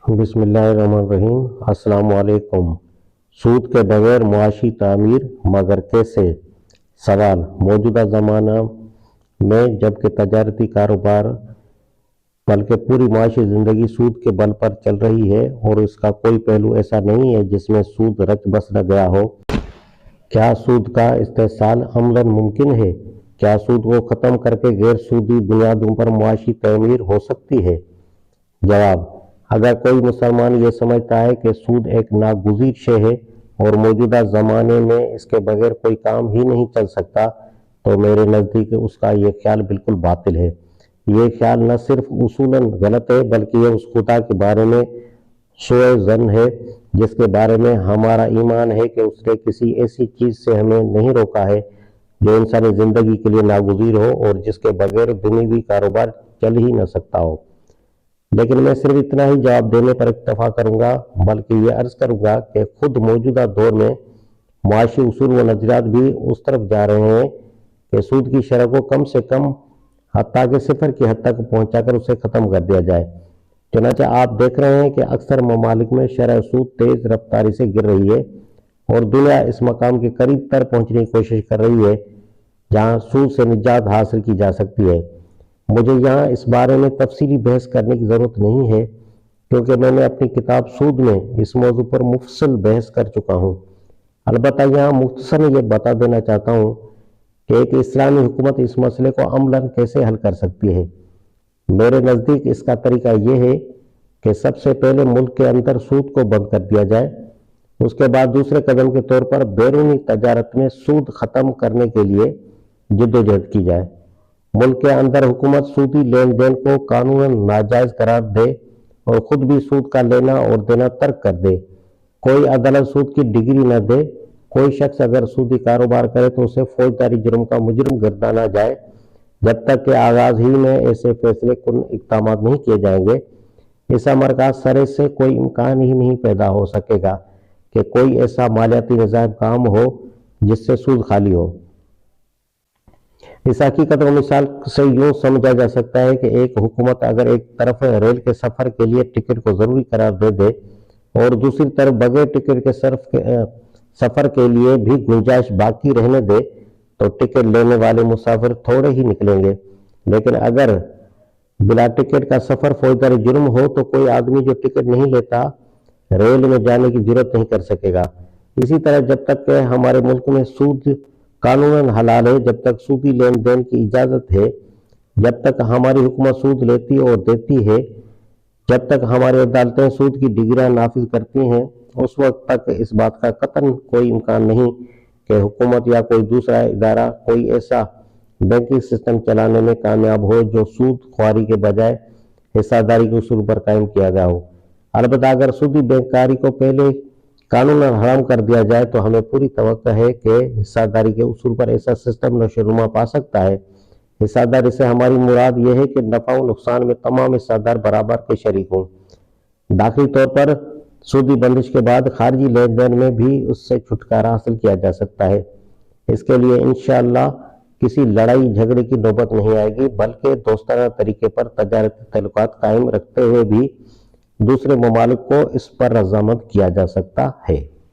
بسم اللہ الرحمن الرحیم۔ السلام علیکم۔ سود کے بغیر معاشی تعمیر مگر کیسے؟ سوال موجودہ زمانہ میں جبکہ تجارتی کاروبار بلکہ پوری معاشی زندگی سود کے بل پر چل رہی ہے اور اس کا کوئی پہلو ایسا نہیں ہے جس میں سود رچ بس نہ گیا ہو، کیا سود کا استحصال عملاً ممکن ہے؟ کیا سود کو ختم کر کے غیر سودی بنیادوں پر معاشی تعمیر ہو سکتی ہے؟ جواب: اگر کوئی مسلمان یہ سمجھتا ہے کہ سود ایک ناگزیر شے ہے اور موجودہ زمانے میں اس کے بغیر کوئی کام ہی نہیں چل سکتا، تو میرے نزدیک اس کا یہ خیال بالکل باطل ہے۔ یہ خیال نہ صرف اصولاً غلط ہے بلکہ یہ اس خدا کے بارے میں سوء ظن ہے جس کے بارے میں ہمارا ایمان ہے کہ اس نے کسی ایسی چیز سے ہمیں نہیں روکا ہے جو انسانی زندگی کے لیے ناگزیر ہو اور جس کے بغیر دنیوی کاروبار چل ہی نہ سکتا ہو۔ لیکن میں صرف اتنا ہی جواب دینے پر اکتفا کروں گا بلکہ یہ عرض کروں گا کہ خود موجودہ دور میں معاشی اصول و نظریات بھی اس طرف جا رہے ہیں کہ سود کی شرح کو کم سے کم حتیٰ کہ صفر کی حد تک پہنچا کر اسے ختم کر دیا جائے۔ چنانچہ آپ دیکھ رہے ہیں کہ اکثر ممالک میں شرح سود تیز رفتاری سے گر رہی ہے اور دنیا اس مقام کے قریب تر پہنچنے کی کوشش کر رہی ہے جہاں سود سے نجات حاصل کی جا سکتی ہے۔ مجھے یہاں اس بارے میں تفصیلی بحث کرنے کی ضرورت نہیں ہے کیونکہ میں نے اپنی کتاب سود میں اس موضوع پر مفصل بحث کر چکا ہوں۔ البتہ یہاں مختصراً یہ بتا دینا چاہتا ہوں کہ ایک اسلامی حکومت اس مسئلے کو عملاً کیسے حل کر سکتی ہے۔ میرے نزدیک اس کا طریقہ یہ ہے کہ سب سے پہلے ملک کے اندر سود کو بند کر دیا جائے، اس کے بعد دوسرے قدم کے طور پر بیرونی تجارت میں سود ختم کرنے کے لیے جدوجہد کی جائے۔ ملک کے اندر حکومت سودی لین دین کو قانوناً ناجائز قرار دے اور خود بھی سود کا لینا اور دینا ترک کر دے۔ کوئی عدالت سود کی ڈگری نہ دے۔ کوئی شخص اگر سودی کاروبار کرے تو اسے فوجداری جرم کا مجرم گردانا جائے جب تک کہ آغاز ہی میں ایسے فیصلے کن اقدامات نہیں کیے جائیں گے۔ اس امر کا سرے سے کوئی امکان ہی نہیں پیدا ہو سکے گا کہ کوئی ایسا مالیاتی نظام قائم ہو جس سے سود خالی ہو۔ اس حقیقت کو مثال سے یوں سمجھا جا سکتا ہے کہ ایک حکومت اگر ایک طرف ریل کے سفر کے لیے ٹکٹ کو ضروری قرار دے دے اور دوسری طرف بغیر ٹکٹ کے سفر کے لیے بھی گنجائش باقی رہنے دے تو ٹکٹ لینے والے مسافر تھوڑے ہی نکلیں گے، لیکن اگر بلا ٹکٹ کا سفر فوجداری جرم ہو تو کوئی آدمی جو ٹکٹ نہیں لیتا ریل میں جانے کی جرات نہیں کر سکے گا۔ اسی طرح جب تک کہ ہمارے ملک میں سود قانوناً حلال ہے، جب تک سودی لین دین کی اجازت ہے، جب تک ہماری حکومت سود لیتی اور دیتی ہے، جب تک ہماری عدالتیں سود کی ڈگریاں نافذ کرتی ہیں، اس وقت تک اس بات کا قطعاً کوئی امکان نہیں کہ حکومت یا کوئی دوسرا ادارہ کوئی ایسا بینکنگ سسٹم چلانے میں کامیاب ہو جو سود خواری کے بجائے حصہ داری کے اصول پر قائم کیا گیا ہو۔ البتہ اگر سودی بینکاری کو پہلے قانون حرام کر دیا جائے تو ہمیں پوری توقع ہے کہ حصہ داری کے اصول پر ایسا سسٹم نشو و نما پا سکتا ہے۔ حصہ داری سے ہماری مراد یہ ہے کہ نفع و نقصان میں تمام حصہ دار برابر کے شریک ہوں۔ داخلی طور پر سودی بندش کے بعد خارجی لین دین میں بھی اس سے چھٹکارا حاصل کیا جا سکتا ہے۔ اس کے لیے انشاءاللہ کسی لڑائی جھگڑے کی نوبت نہیں آئے گی بلکہ دوستانہ طریقے پر تجارتی تعلقات قائم رکھتے ہوئے بھی دوسرے ممالک کو اس پر رضامند کیا جا سکتا ہے۔